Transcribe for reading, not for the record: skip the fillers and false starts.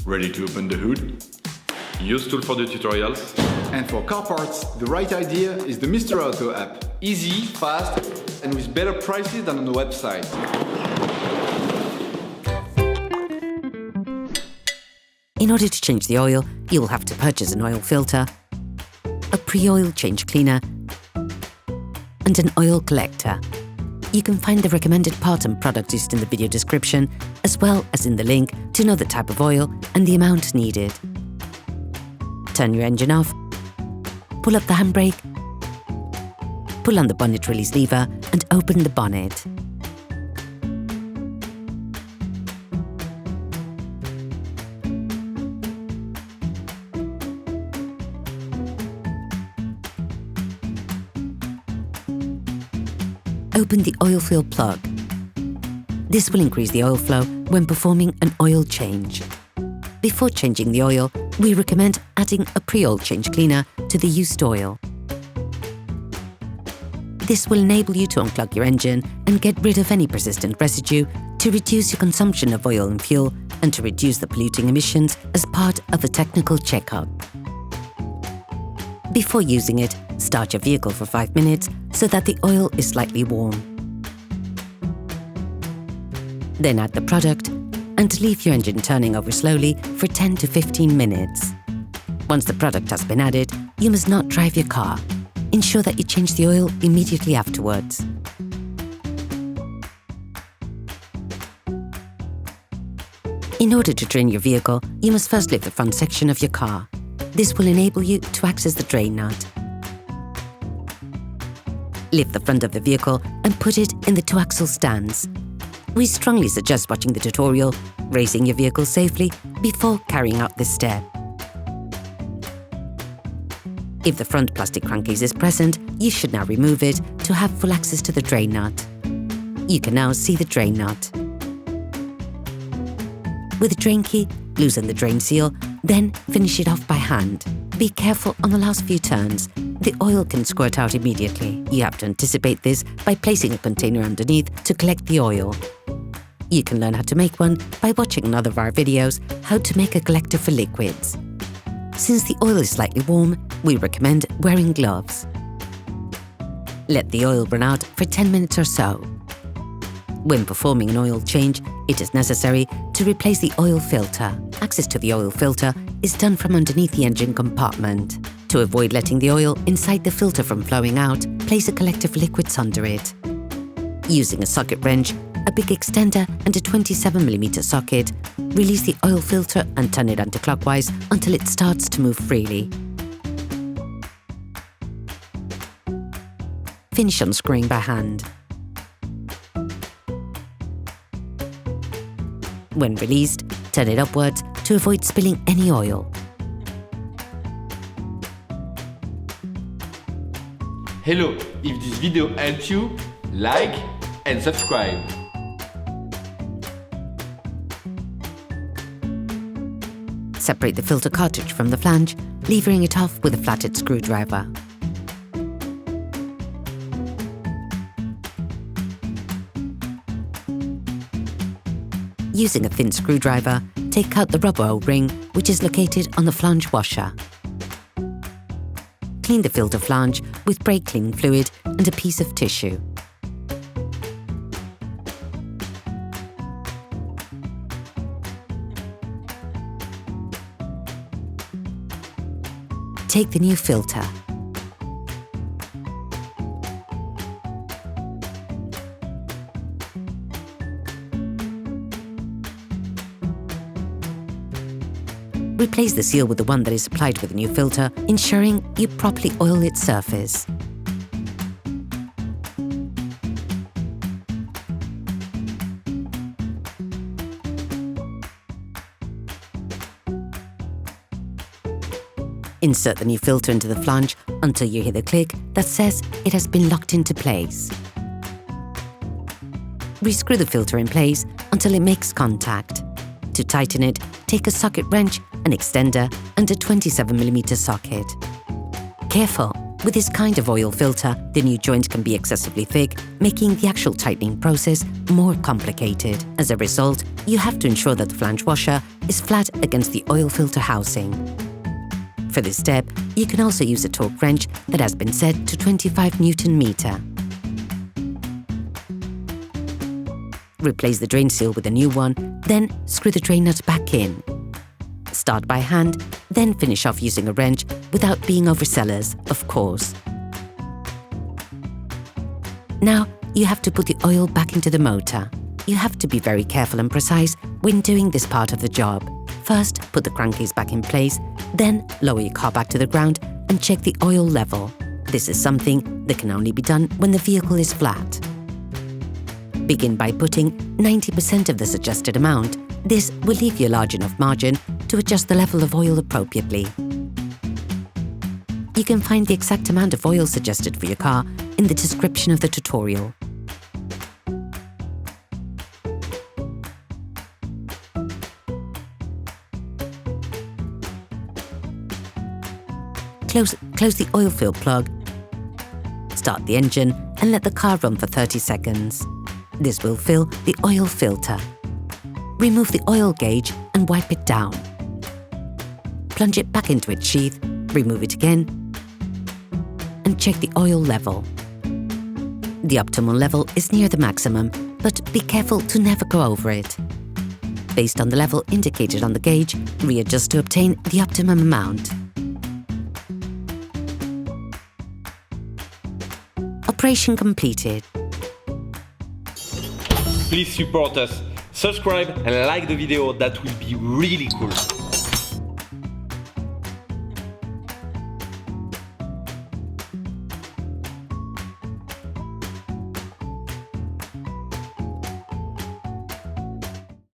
Ready to open the hood? UseTool for the tutorials. And for car parts, the right idea is the Mr. Auto app. Easy, fast, and with better prices than on the website. In order to change the oil, you will have to purchase an oil filter, a pre-oil change cleaner, and an oil collector. You can find the recommended part and product used in the video description, as well as in the link to know the type of oil and the amount needed. Turn your engine off, pull up the handbrake, pull on the bonnet release lever and open the bonnet. Open the oil fill plug. This will increase the oil flow when performing an oil change. Before changing the oil, we recommend adding a pre-oil change cleaner to the used oil. This will enable you to unclog your engine and get rid of any persistent residue to reduce your consumption of oil and fuel and to reduce the polluting emissions as part of a technical checkup. Before using it, start your vehicle for 5 minutes so that the oil is slightly warm. Then add the product and leave your engine turning over slowly for 10 to 15 minutes. Once the product has been added, you must not drive your car. Ensure that you change the oil immediately afterwards. In order to drain your vehicle, you must first lift the front section of your car. This will enable you to access the drain nut. Lift the front of the vehicle and put it in the two-axle stance. We strongly suggest watching the tutorial, raising your vehicle safely before carrying out this step. If the front plastic crankcase is present, you should now remove it to have full access to the drain nut. You can now see the drain nut. With the drain key, loosen the drain seal, then finish it off by hand. Be careful on the last few turns. The oil can squirt out immediately. You have to anticipate this by placing a container underneath to collect the oil. You can learn how to make one by watching another of our videos, How to Make a Collector for Liquids. Since the oil is slightly warm, we recommend wearing gloves. Let the oil run out for 10 minutes or so. When performing an oil change, it is necessary to replace the oil filter. Access to the oil filter is done from underneath the engine compartment. To avoid letting the oil inside the filter from flowing out, place a collector for liquids under it. Using a socket wrench, a big extender and a 27mm socket, release the oil filter and turn it anti-clockwise until it starts to move freely. Finish unscrewing by hand. When released, turn it upwards to avoid spilling any oil. Hello, if this video helped you, like and subscribe. Separate the filter cartridge from the flange, levering it off with a flathead screwdriver. Using a thin screwdriver, take out the rubber O-ring, which is located on the flange washer. Clean the filter flange with brake cleaning fluid and a piece of tissue. Take the new filter. Replace the seal with the one that is supplied with the new filter, ensuring you properly oil its surface. Insert the new filter into the flange until you hear the click that says it has been locked into place. Rescrew the filter in place until it makes contact. To tighten it, take a socket wrench, an extender and a 27mm socket. Careful, With this kind of oil filter, the new joint can be excessively thick, making the actual tightening process more complicated. As a result, you have to ensure that the flange washer is flat against the oil filter housing. For this step, you can also use a torque wrench that has been set to 25 Nm. Replace the drain seal with a new one, then screw the drain nut back in. Start by hand, then finish off using a wrench without being overzealous, of course. Now, you have to put the oil back into the motor. You have to be very careful and precise when doing this part of the job. First, put the crankcase back in place, then lower your car back to the ground and check the oil level. This is something that can only be done when the vehicle is flat. Begin by putting 90% of the suggested amount. This will leave you a large enough margin to adjust the level of oil appropriately. You can find the exact amount of oil suggested for your car in the description of the tutorial. Close the oil fill plug, start the engine and let the car run for 30 seconds. This will fill the oil filter. Remove the oil gauge and wipe it down. Plunge it back into its sheath, remove it again, and check the oil level. The optimal level is near the maximum, but be careful to never go over it. Based on the level indicated on the gauge, readjust to obtain the optimum amount. Operation completed. Please support us, subscribe and like the video, that will be really cool.